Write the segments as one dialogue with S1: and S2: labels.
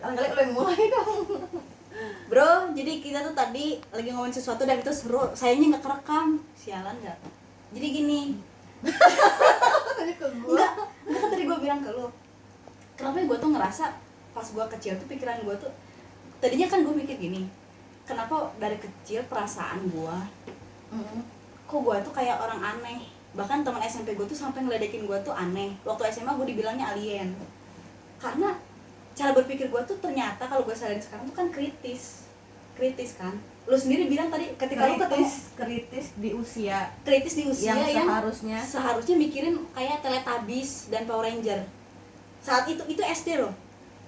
S1: Kali lo yang mulai dong.
S2: Bro, jadi kita tuh tadi lagi ngomongin sesuatu dan itu seru. Sayangnya nggak kerekam. Sialan nggak? Jadi gini.
S1: Tadi ke gue.
S2: Enggak kan tadi gue bilang ke lo. Kenapa gue tuh ngerasa pas gue kecil tuh pikiran gue tuh tadinya kan gue mikir gini. Kenapa dari kecil perasaan gue kok gue tuh kayak orang aneh. Bahkan teman SMP gue tuh sampai ngeledekin gue tuh aneh. Waktu SMA gue dibilangnya alien. Karena cara berpikir gue tuh ternyata kalau gue sadarin sekarang tuh kan kritis kan. Lu sendiri bilang tadi ketika lu ketemu
S1: kritis di usia
S2: yang
S1: seharusnya
S2: mikirin kayak Teletubbies dan Power Ranger. Saat itu SD loh.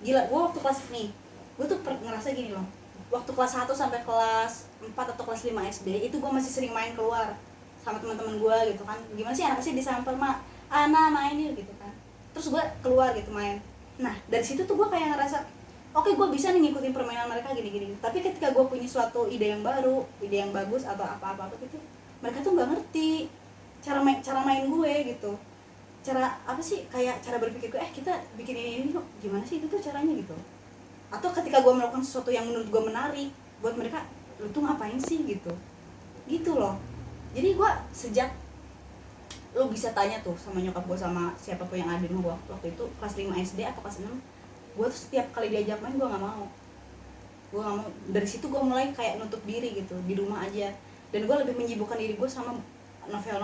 S2: Gila, gue waktu kelas nih, gue tuh ngerasa gini loh. Waktu kelas 1 sampai kelas 4 atau kelas 5 SD itu gue masih sering main keluar sama teman-teman gue gitu kan. Gimana sih anak sih disamper mak, main yuk gitu kan. Terus gue keluar gitu main. Nah dari situ tuh gue kayak ngerasa oke, gue bisa nih ngikutin permainan mereka gini-gini. Tapi ketika gue punya suatu ide yang baru, ide yang bagus atau apa-apa gitu, mereka tuh nggak ngerti cara main gue gitu. Cara apa sih, kayak cara berpikir gue, kita bikin ini kok gimana sih itu tuh caranya gitu. Atau ketika gue melakukan sesuatu yang menurut gue menarik, buat mereka lu tuh ngapain sih gitu loh. Jadi gue sejak lu bisa tanya tuh sama nyokap gue sama siapapun yang ada di rumah gue waktu itu kelas 5 SD atau kelas 6, gue tuh setiap kali diajak main gue nggak mau. Dari situ gue mulai kayak nutup diri gitu di rumah aja, dan gue lebih menyibukkan diri gue sama novel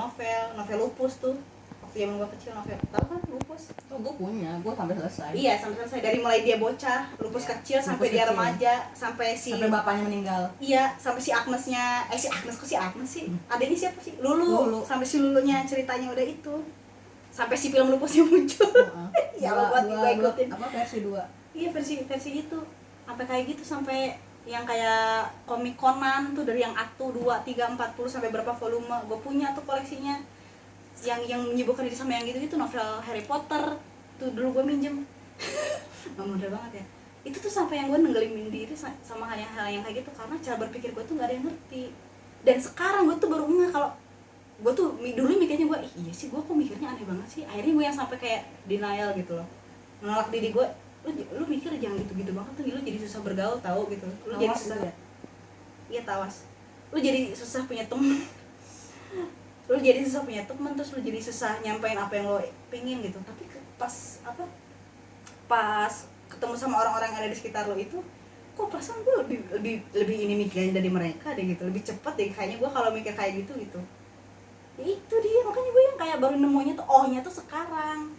S2: Lupus tuh waktu zaman gue kecil. Novel, tau kan Lupus?
S1: Oh, gue punya, gue sampai selesai.
S2: Iya, sampai selesai, dari mulai dia bocah Lupus kecil sampai dia remaja, sampai
S1: bapaknya meninggal.
S2: Iya, sampai si Agnesnya, si Agnes sih? Adanya siapa sih? Lulu. Sampai si Lulunya ceritanya udah itu. Sampai si film Lupusnya muncul. Ya buat gue ikutin.
S1: Apa versi 2?
S2: Iya, versi itu. Sampai kayak gitu, sampai yang kayak komik Conan tuh dari yang 1, 2, 3, 40 sampai berapa volume. Gue punya tuh koleksinya. Yang menyibukkan diri sama yang gitu novel Harry Potter tuh dulu gue minjem. Mudah banget ya. Itu tuh sampai yang gue nenggelimin diri sama hal-hal yang kayak gitu karena cara berpikir gue tuh nggak ada yang ngerti. Dan sekarang gue tuh baru ngeh kalau gue tuh dulu mikirnya gue iya sih, gue kok mikirnya aneh banget sih. Akhirnya gue yang sampai kayak denial gitu loh, menolak diri gue. Lu mikir jangan gitu banget tuh, lu jadi susah bergaul tahu gitu. Lu tawas jadi susah ya? Iya, tawas. Lu jadi susah punya temen. Lu jadi susah punya temen, terus lu jadi susah nyampein apa yang lo pengen gitu. Tapi pas ketemu sama orang-orang yang ada di sekitar lo itu, kok perasaan gue lebih ini mikirnya dari mereka deh gitu, lebih cepet deh kayaknya gue kalau mikir kayak gitu. Ya itu dia, makanya gue yang kayak baru nemunya tuh ohnya tuh sekarang.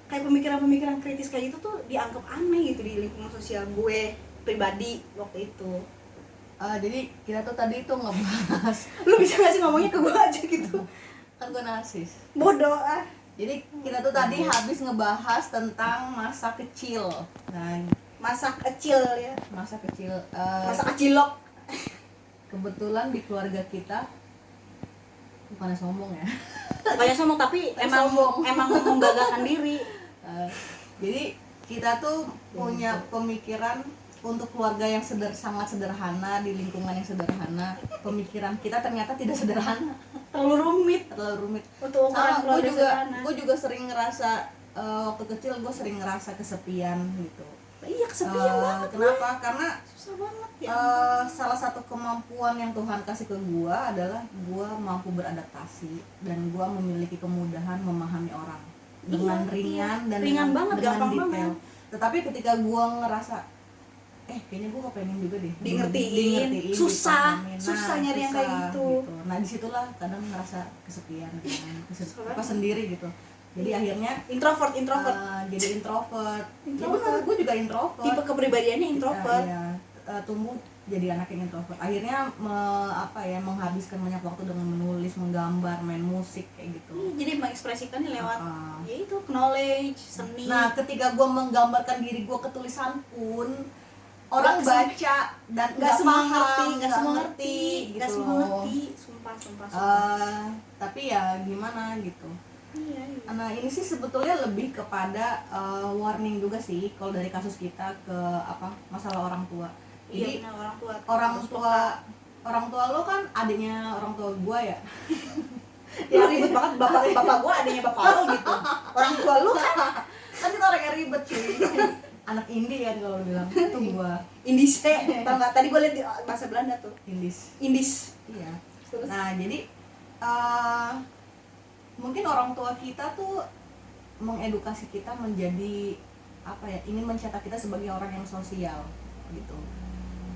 S2: Kayak pemikiran kritis kayak gitu tuh dianggap aneh gitu di lingkungan sosial gue pribadi waktu itu.
S1: Jadi kita tuh tadi tuh ngebahas.
S2: Lu bisa gak sih ngomongnya ke gue aja gitu?
S1: Kan gue narsis.
S2: Bodoh
S1: Jadi kita tuh tadi habis ngebahas tentang masa kecil. Nah,
S2: masa kecil ya.
S1: Masa
S2: kecilok.
S1: Kebetulan di keluarga kita bukannya sombong ya.
S2: Bukannya sombong, tapi emang membanggakan diri.
S1: Jadi kita tuh punya pemikiran untuk keluarga yang sangat sederhana, di lingkungan yang sederhana. Pemikiran kita ternyata tidak sederhana,
S2: terlalu rumit
S1: untuk ukuran keluarga sederhana. Gue juga sering ngerasa waktu kecil gue sering ngerasa kesepian gitu.
S2: Iya, kesepian banget.
S1: Kenapa? Karena
S2: susah banget ya.
S1: Salah satu kemampuan yang Tuhan kasih ke gue adalah gue mampu beradaptasi dan gue memiliki kemudahan memahami orang dengan ringan dan
S2: ringan banget,
S1: dengan
S2: gampang
S1: detail
S2: banget.
S1: Tetapi ketika gue ngerasa kayaknya gue kepengen juga deh
S2: di ngertiin susah nyari yang kayak gitu.
S1: Nah disitulah kadang ngerasa kesepian kan, sendiri gitu. Jadi akhirnya introvert. Jadi introvert. Gue juga introvert.
S2: Tipe kepribadiannya introvert.
S1: Tumbuh jadi anak yang introvert. Akhirnya menghabiskan banyak waktu dengan menulis, menggambar, main musik kayak gitu.
S2: Jadi mengekspresikannya lewat yaitu knowledge, seni.
S1: Nah, ketika gue menggambarkan diri gue ke tulisan pun orang baca dan nggak semua ngerti gitu.
S2: Sumpah.
S1: Tapi ya gimana gitu.
S2: Iya.
S1: Nah ini sih sebetulnya lebih kepada warning juga sih kalau dari kasus kita ke masalah orang tua. Jadi orang tua lo kan adiknya orang tua gue ya.
S2: Ya ribet banget, bapak gue adiknya bapak lo gitu. Orang tua lo kan
S1: kita orang yang ribet cuy. anak indie kan kalau bilang itu gue
S2: Indise, tau nggak? Tadi gue liat di bahasa Belanda tuh.
S1: indis.
S2: Indis.
S1: Iya.
S2: Terus?
S1: Nah jadi eh, mungkin orang tua kita tuh mengedukasi kita menjadi apa ya, ingin mencetak kita sebagai orang yang sosial gitu.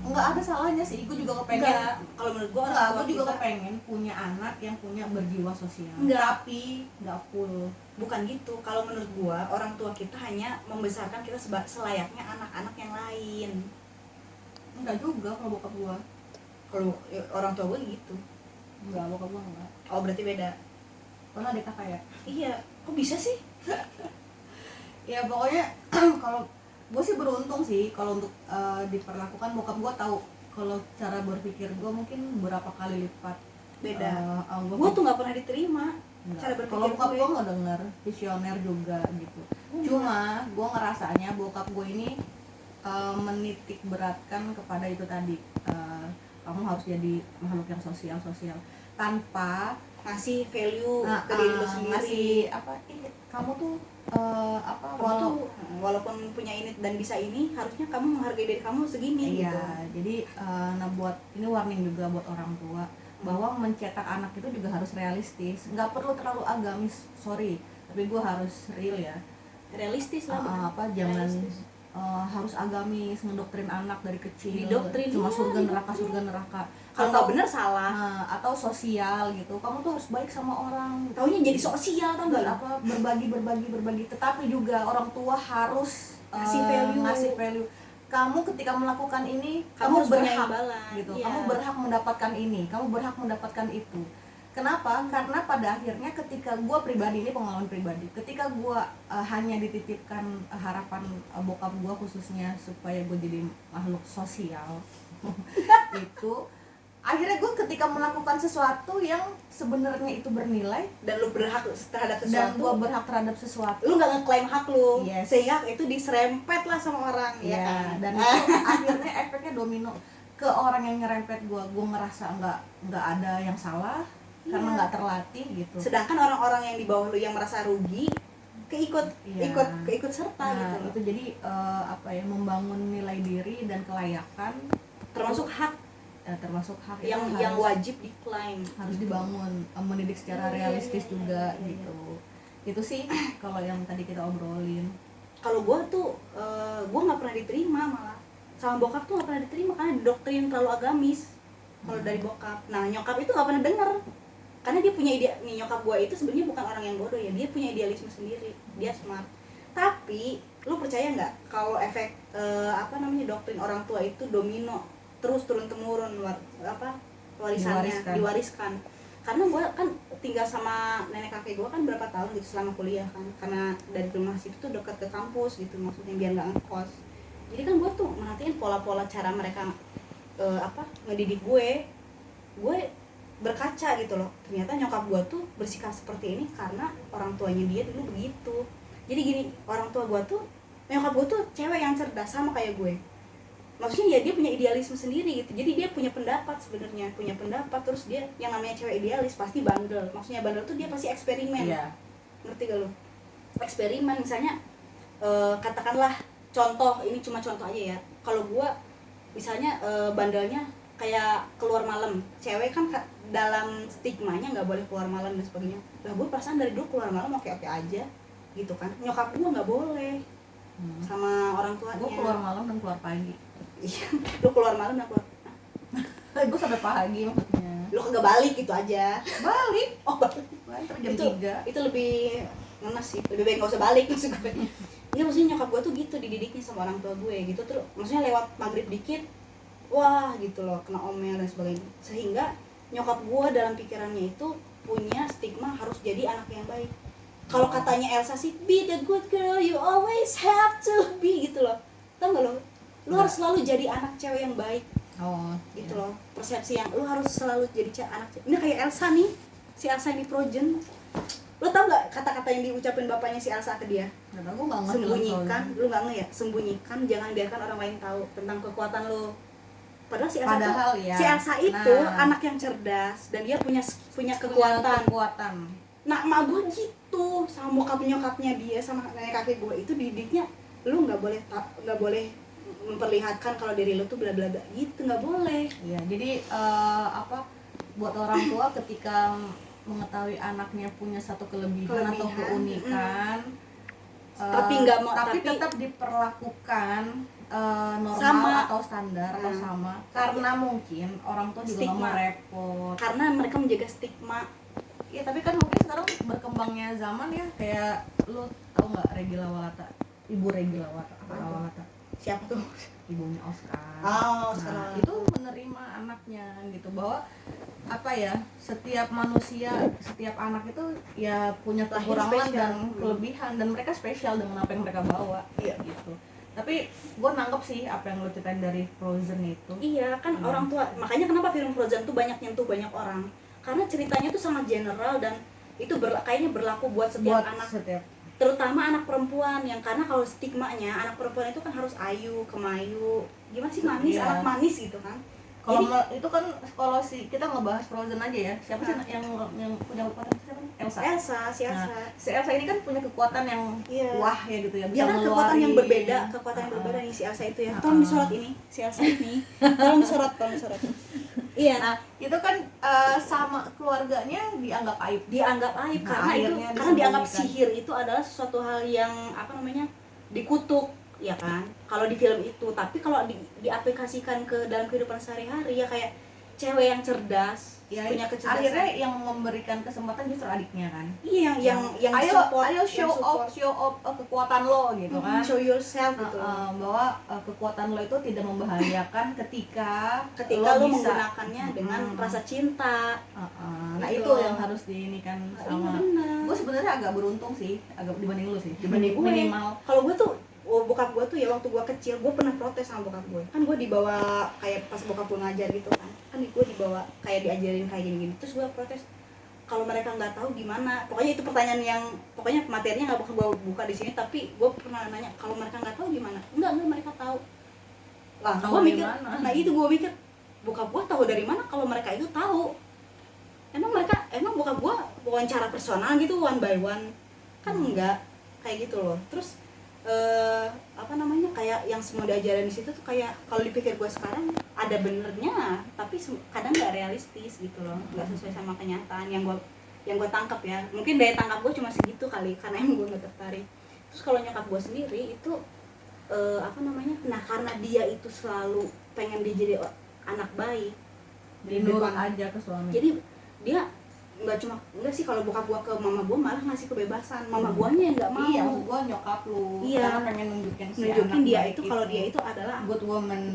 S1: Nggak ada salahnya sih, gue juga kepengen.
S2: Enggak, kalau menurut gue orang tua
S1: Gue juga
S2: kita
S1: kepengen punya anak yang punya berjiwa sosial.
S2: Enggak.
S1: Tapi nggak full.
S2: bukan gitu. Kalau menurut gue orang tua kita hanya membesarkan kita selayaknya anak-anak yang lain.
S1: Enggak juga kalau bokap gue.
S2: Kalau orang tua gue gitu.
S1: Enggak, bokap gue enggak.
S2: Oh berarti beda.
S1: Karena ada kakak ya.
S2: Iya, kok bisa sih?
S1: Ya pokoknya kalau gue sih beruntung sih kalau untuk diperlakukan. Bokap gue tahu kalau cara berpikir gue mungkin berapa kali lipat
S2: Beda.
S1: gue
S2: Gue tuh nggak pernah diterima cara berpikir
S1: kalau bokap
S2: gue.
S1: gue nggak denger, visioner juga gitu. Cuma gue ngerasanya bokap gue ini menitik beratkan kepada itu tadi, kamu harus jadi makhluk yang sosial tanpa
S2: Ngasih value ke diri lo sendiri.
S1: ngasih apa, kamu tuh apa,
S2: Kamu tuh walaupun punya ini dan bisa ini, harusnya kamu menghargai diri kamu segini
S1: iya,
S2: gitu.
S1: jadi nah buat ini warning juga buat orang tua bahwa mencetak anak itu juga harus realistis, nggak perlu terlalu agamis, sorry, tapi gue harus real ya.
S2: Realistis lah.
S1: Apa jangan
S2: Realistis.
S1: harus agamis ngedoktrin anak dari kecil,
S2: Didoktrin,
S1: cuma
S2: iya,
S1: surga
S2: didoktrin.
S1: neraka.
S2: Kalau nggak bener salah.
S1: Atau sosial gitu, kamu tuh harus baik sama orang.
S2: Taunya jadi sosial tau nggak?
S1: Apa berbagi, tetapi juga orang tua harus
S2: Ngasih value.
S1: Kamu ketika melakukan ini
S2: Kamu harus punya
S1: berhak
S2: imbalan,
S1: gitu.
S2: iya.
S1: Kamu berhak mendapatkan ini, kamu berhak mendapatkan itu. Kenapa? Karena pada akhirnya ketika gue pribadi, ini pengalaman pribadi, ketika gue hanya dititipkan harapan bokap gue khususnya supaya gue jadi makhluk sosial itu akhirnya gue ketika melakukan sesuatu yang sebenarnya itu bernilai
S2: Dan lu berhak terhadap
S1: dan
S2: sesuatu.
S1: gue berhak terhadap sesuatu,
S2: Lu nggak ngeklaim hak lu,
S1: Yes.
S2: sehingga itu diserempet lah sama orang, ya
S1: ya
S2: kan?
S1: dan itu akhirnya efeknya domino ke orang yang nyerempet gue ngerasa nggak ada yang salah karena
S2: Iya.
S1: nggak terlatih gitu.
S2: Sedangkan orang-orang yang di bawah lu yang merasa rugi keikut
S1: Iya.
S2: ikut serta gitu
S1: Nah
S2: loh.
S1: itu jadi apa ya, membangun nilai diri dan kelayakan
S2: Termasuk hak
S1: termasuk hak
S2: yang
S1: harus,
S2: wajib diklaim.
S1: harus dibangun, mendidik secara
S2: Iya,
S1: realistis
S2: iya,
S1: juga
S2: iya.
S1: gitu. Itu sih kalau yang tadi kita obrolin.
S2: Kalau gue tuh gue nggak pernah diterima, malah sama bokap tuh nggak pernah diterima karena doktrin terlalu agamis kalau dari bokap. Nah nyokap itu nggak pernah denger karena dia punya ide. Nih nyokap gue itu sebenarnya bukan orang yang bodoh ya, dia punya idealisme sendiri, dia smart. Tapi lu percaya nggak kalau efek doktrin orang tua itu domino terus turun temurun, warisannya diwariskan. Karena gue kan tinggal sama nenek kakek gue kan berapa tahun gitu selama kuliah kan, karena dari rumah situ tuh dekat ke kampus gitu, maksudnya biar nggak ngekos. Jadi kan gue tuh merhatiin pola-pola cara mereka ngedidik gue berkaca gitu loh. Ternyata nyokap gue tuh bersikap seperti ini karena orang tuanya dia dulu begitu. Jadi gini, orang tua gue tuh, nyokap gue tuh cewek yang cerdas sama kayak gue. Maksudnya ya dia punya idealisme sendiri gitu, jadi dia punya pendapat sebenarnya, terus dia yang namanya cewek idealis pasti bandel. Maksudnya bandel tuh dia pasti eksperimen.
S1: Iya.
S2: Ngerti gak lo? Eksperimen misalnya katakanlah contoh, ini cuma contoh aja ya. Kalau gue misalnya bandelnya kayak keluar malam, cewek kan dalam stigmanya nggak boleh keluar malam dan sebagainya. Lah gue perasaan dari dulu keluar malam oke aja gitu kan. Nyokap gue nggak boleh sama orang tuanya.
S1: Gue keluar malam dan keluar pagi.
S2: Iya, lu keluar malam dan keluar.
S1: Gue sampai pagi maksudnya.
S2: Lu kagak balik gitu aja.
S1: Balik.
S2: Oh balik.
S1: Jam 3.
S2: Itu lebih ngenes sih. Lebih baik nggak usah balik maksud gue. Iya, maksudnya nyokap gue tuh gitu dididiknya sama orang tua gue gitu. Terus maksudnya lewat maghrib dikit, wah gitu loh, kena omel dan sebagainya. Sehingga nyokap gue dalam pikirannya itu punya stigma harus jadi anak yang baik. Kalau katanya Elsa sih, be the good girl you always have to be gitu loh. Tau gak lo? Lu harus selalu jadi anak cewek yang baik.
S1: Oh,
S2: Gitu
S1: iya.
S2: loh. Persepsi yang lu harus selalu jadi anak cewek. Ini kayak Elsa nih. Si Elsa yang di Frozen. Lu tau gak kata-kata yang diucapin bapaknya si Elsa ke dia?
S1: Karena gue nggak ngerti
S2: Sembunyikan, lu gak nge ya? Sembunyikan, jangan biarkan orang lain tahu tentang kekuatan lu. Padahal si Elsa
S1: Padahal
S2: tuh,
S1: ya.
S2: si Elsa itu
S1: Nah.
S2: anak yang cerdas dan dia punya kekuatan. Nah, emak gue gitu sama bokap nyokapnya dia sama nenek kakek gue itu didiknya lu nggak boleh memperlihatkan kalau diri lu tuh bla bla bla gitu, nggak boleh.
S1: Iya, jadi buat orang tua ketika mengetahui anaknya punya satu kelebihan atau keunikan, tapi tetap diperlakukan normal
S2: sama,
S1: atau standar atau sama, karena mungkin orang tua juga nggak mau repot,
S2: karena mereka menjaga stigma.
S1: ya tapi kan mungkin sekarang berkembangnya zaman ya, kayak lu tau nggak Ibu Regila Walata?
S2: Siapa tuh?
S1: Ibunya Oscar.
S2: Oscar.
S1: Nah, itu menerima anaknya gitu, bahwa setiap manusia, setiap anak itu ya punya kekurangan dan kelebihan, dan mereka spesial dengan apa yang mereka bawa.
S2: Iya
S1: gitu. Tapi gue nangkep sih apa yang lo ceritain dari Frozen itu.
S2: Iya kan, orang tua, makanya kenapa film Frozen tuh banyak nyentuh banyak orang, karena ceritanya tuh sangat general dan itu kayaknya berlaku buat setiap anak. Terutama anak perempuan, yang karena kalau stigmanya anak perempuan itu kan harus ayu, kemayu, gimana sih, manis, anak manis gitu kan.
S1: Kalau itu kan, kalau kita ngebahas Frozen aja ya, siapa sih yang punya kekuatan, siapa? Elsa. Si Elsa ini kan punya kekuatan yang wah ya gitu ya, bisa
S2: kan kekuatan yang berbeda nih si Elsa itu ya. Tolong disorot ini, si Elsa ini. Tolong disorot. Iya.
S1: Nah, itu kan sama keluarganya dianggap aib
S2: karena dianggap sihir itu adalah sesuatu hal yang dikutuk, ya kan, kalau di film itu. Tapi kalau diaplikasikan ke dalam kehidupan sehari-hari ya kayak cewek yang cerdas,
S1: ya,
S2: punya kecerdasan.
S1: Akhirnya yang memberikan kesempatan justru adiknya kan.
S2: Iya, yang
S1: ayo show off kekuatan lo gitu kan.
S2: Show yourself gitu.
S1: Bahwa kekuatan lo itu tidak membahayakan ketika
S2: lo menggunakannya dengan rasa cinta.
S1: Nah, itu yang harus diinikan sama. Gue sebenarnya agak beruntung sih, agak dibanding lu sih.
S2: Dibanding gue. Minimal. Kalau gue tuh bokap gue tuh ya, waktu gue kecil gue pernah protes sama bokap gue. Kan gue dibawa kayak pas bokap gue ngajar gitu kan gue dibawa kayak diajarin kayak gini-gini. Terus gue protes, kalau mereka nggak tahu gimana. Pokoknya itu pertanyaan yang pokoknya materinya nggak bakal gue buka di sini, tapi gue pernah nanya, kalau mereka nggak tahu gimana. Enggak mereka tahu. Lah gue mikir, nah itu gue mikir, bokap gue tahu dari mana kalau mereka itu tahu? Emang bokap gue wawancara personal gitu one by one kan? Enggak kayak gitu loh. Terus kayak yang semua diajarin di situ tuh kayak kalau dipikir gue sekarang ada benernya, tapi kadang nggak realistis gitu loh, nggak sesuai sama kenyataan yang gue tangkap ya. Mungkin daya tangkap gue cuma segitu kali, karena emang gue nggak tertarik. Terus kalau nyokap gue sendiri itu nah karena dia itu selalu pengen dia jadi anak baik,
S1: nurut aja ke suami.
S2: Jadi dia enggak sih, kalau bokap gua ke mama gua malah ngasih kebebasan. Mama guanya yang enggak mau.
S1: Iya, maksud gua nyokap lu.
S2: Iya.
S1: Karena pengen nunjukin
S2: dia itu kalau dia itu adalah good woman,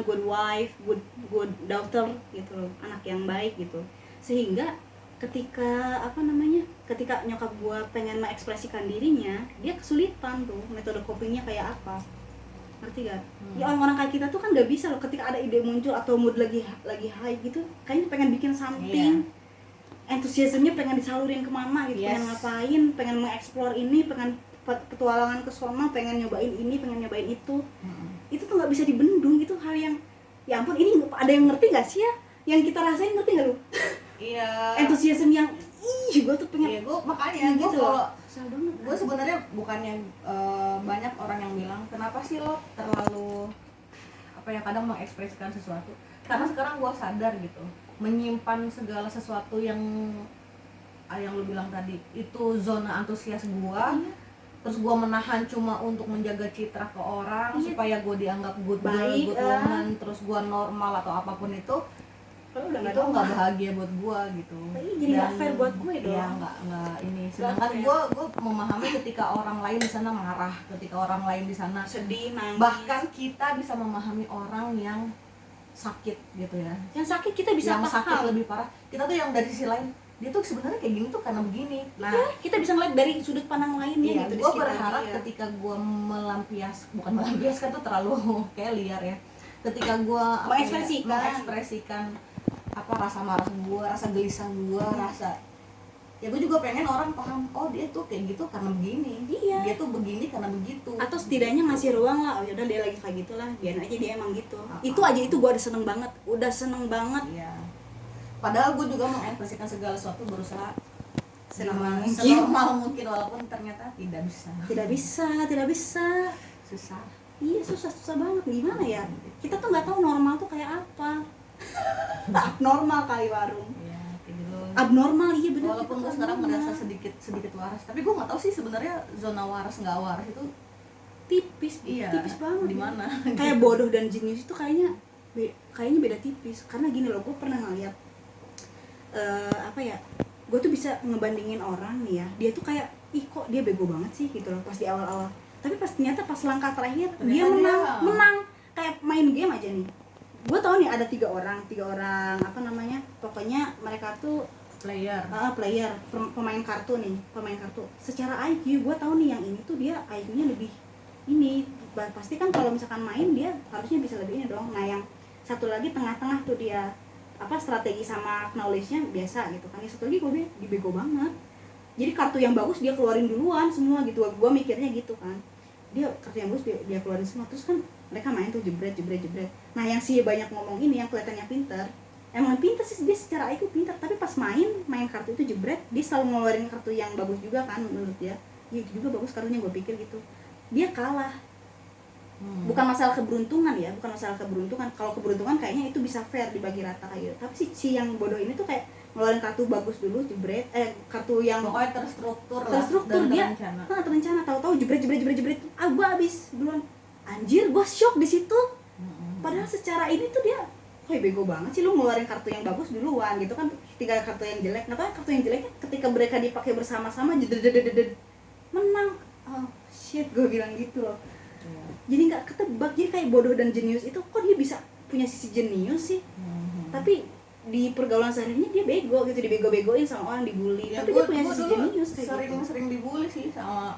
S2: good wife, good daughter gitu loh, anak yang baik gitu. Sehingga ketika ketika nyokap gua pengen mengekspresikan dirinya, dia kesulitan tuh metode copingnya kayak apa. Ngerti gak? Ya orang-orang kayak kita tuh kan nggak bisa loh, ketika ada ide muncul atau mood lagi high gitu, kayaknya pengen bikin something. Iya. Entusiasmenya pengen disalurin kemana gitu, pengen ngapain, pengen mengeksplor ini, pengen petualangan ke sono, pengen nyobain ini, pengen nyobain itu. Itu tuh nggak bisa dibendung. Itu hal yang ya ampun, ini ada yang ngerti nggak sih ya yang kita rasain? Ngerti nggak lu?
S1: Iya.
S2: Entusiasme yang gue tuh pengen.
S1: Iya, gue makanya gitu loh. Gue sebenarnya bukannya banyak orang yang bilang kenapa sih lo terlalu kadang mengekspresikan sesuatu, karena sekarang gue sadar gitu, menyimpan segala sesuatu yang lu bilang tadi itu zona antusias gue. Terus gue menahan cuma untuk menjaga citra ke orang, supaya gue dianggap good girl, good woman, terus gue normal atau apapun itu itu nggak bahagia buat gue gitu.
S2: Jadi nggak fair buat gue dong.
S1: Ya nggak ini. Sedangkan gue memahami ketika orang lain di sana marah, ketika orang lain di sana
S2: sedih, nangis.
S1: Bahkan kita bisa memahami orang yang sakit gitu ya.
S2: Yang sakit kita bisa
S1: yang sakit lebih parah. Kita tuh yang dari sisi lain, dia tuh sebenarnya kayak gini tuh karena begini. Nah,
S2: kita bisa ngeliat dari sudut pandang lainnya gitu.
S1: Gue berharap ketika gue bukan melampiaskan tuh terlalu kayak liar ya. Ketika gue mengekspresikan rasa marah gue, rasa gelisah gue, rasa ya gue juga pengen orang paham, oh dia tuh kayak gitu karena begini, dia tuh begini karena begitu, atau
S2: setidaknya ngasih ruang lah, oh yaudah dia lagi kayak gitulah, biar aja dia emang gitu. Itu aja, itu gue udah seneng banget.
S1: Iya. Padahal gue juga mengekspresikan segala sesuatu, berusaha senormal mungkin, walaupun ternyata tidak bisa. susah.
S2: Iya, susah banget. Gimana ya, kita tuh nggak tahu normal tuh kayak apa. Abnormal kali Warung.
S1: Iya, kayak gitu.
S2: Abnormal, iya benar.
S1: Walaupun gue sekarang merasa sedikit waras, tapi gue nggak tahu sih sebenarnya zona waras nggak waras itu
S2: tipis,
S1: iya,
S2: tipis banget.
S1: di mana?
S2: Kayak bodoh dan jenius itu kayaknya beda tipis. Karena gini loh, gue pernah ngeliat apa ya, gue tuh bisa ngebandingin orang nih ya, dia tuh kayak ih kok dia bego banget sih gitu loh pas di awal-awal, tapi pas ternyata pas langkah terakhir dia menang kayak main game aja nih. Gue tau nih ada tiga orang apa namanya, pokoknya mereka tuh
S1: player
S2: pemain kartu nih, pemain kartu. Secara IQ gue tahu nih yang ini tuh dia IQ-nya lebih ini, pasti kan kalau misalkan main dia harusnya bisa lebih ini dong. Nah yang satu lagi tengah-tengah tuh dia apa strategi sama knowledge-nya biasa gitu kan. Yang satu lagi gue bego banget. Jadi kartu yang bagus dia keluarin duluan semua gitu. Gue mikirnya gitu kan. Dia kartu yang bagus dia keluarin semua, terus kan mereka main tuh jebret. Nah yang si banyak ngomong ini yang kelihatannya pintar, emang pintar sih dia secara IQ pintar, tapi pas main kartu itu jebret, dia selalu ngeluarin kartu yang bagus juga kan menurut dia. Ya itu juga bagus kartunya, gue pikir gitu. Dia kalah. Bukan masalah keberuntungan ya, Kalau keberuntungan kayaknya itu bisa fair dibagi rata kayak gitu. Tapi si yang bodoh ini tuh kayak ngeluarin kartu bagus dulu jebret, kartu yang
S1: pokoknya terstruktur
S2: dan dia terencana, tahu-tahu jebret. Gue abis duluan. Anjir, gue shock di situ. Padahal secara ini tuh dia bego banget sih lu ngeluarin kartu yang bagus duluan gitu kan, tiga kartu yang jelek. Nah kartu yang jelek ketika mereka dipakai bersama-sama menang. Oh shit, gue bilang gitu loh. Jadi nggak ketebak, jadi kayak bodoh dan jenius itu kok dia bisa punya sisi jenius sih, tapi di pergaulan sehari-harinya dia bego gitu, dibego-begoin sama orang, dibully,
S1: ya,
S2: tapi dia punya sisi jenius kayak
S1: sering dibully sih sama